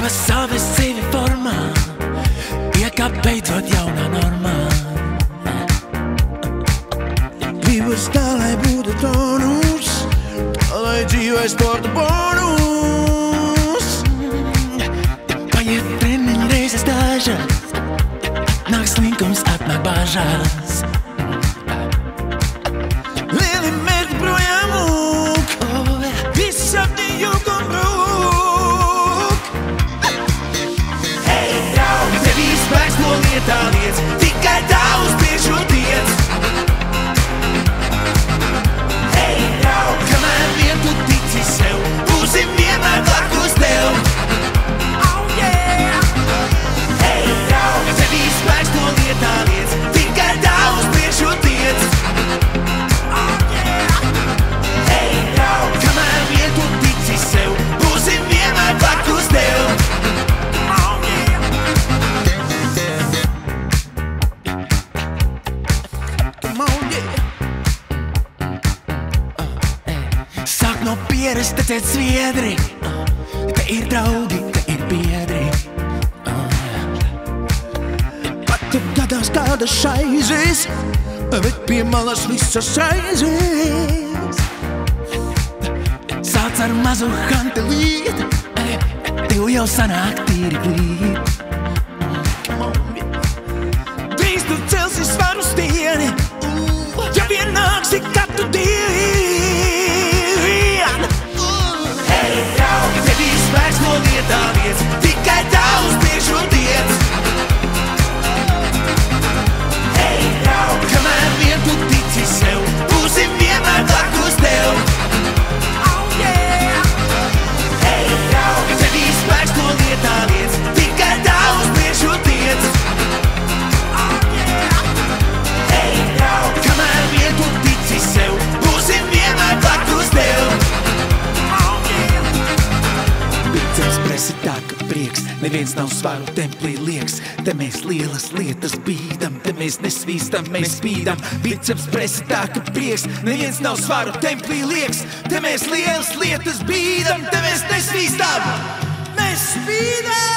Savi sevi formā, iekāp beidzot jaunā normā. Gribas tā, lai būtu tonus, tā, lai dzīvē sporta bonus. Paiet treniņu reizes dažas, nāk slinkums, atnāk bažas. Lieli mērķi projām mūk, visi sapņi jūk un brūk. Hei, draugi, tevī spēks no lietā liec, tikai tā uz priekšu tiec. Hei, draugi, kamēr vien tu tici sev, būsim vienmēr blakus tev. Oh, yeah! Hei, draugi, tevī spēks no lietā liec, tikai tā uz priekšu tiec. Sāk no pieres, teciet sviedri, te ir draugi, te ir biedri. Pat ja gadās kādas šaizes, bet pie malas visas aizes. Sāc ar mazu hantelīti, tev jau sanāk tīri glīt. Drīz tu celsi svaru stieni, ja vien nāksi katru dienu. Hei, draugi, tevī spēks no lietā liec, tikai tā uz priekšu tiec. Hei, draugi, kamēr vien tu tici sev, būsim vienmēr blakus tev. Oh, yeah! Hei, draugi, tevī spēks no lietā liec, tikai tā uz priekšu tiec. Oh, yeah! Hei, draugi, kamēr vien tu tici sev, būsim vienmēr blakus tev. Biceps presi tā, ka prieks, neviens nav svaru templī lieks. Te mēs lielas lietas bīdam, te mēs nesvīstam, mēs spīdam. Biceps presi tā, ka prieks, neviens nav svaru templī lieks. Te mēs lielas lietas bīdam, te mēs nesvīstam, mēs spīdam.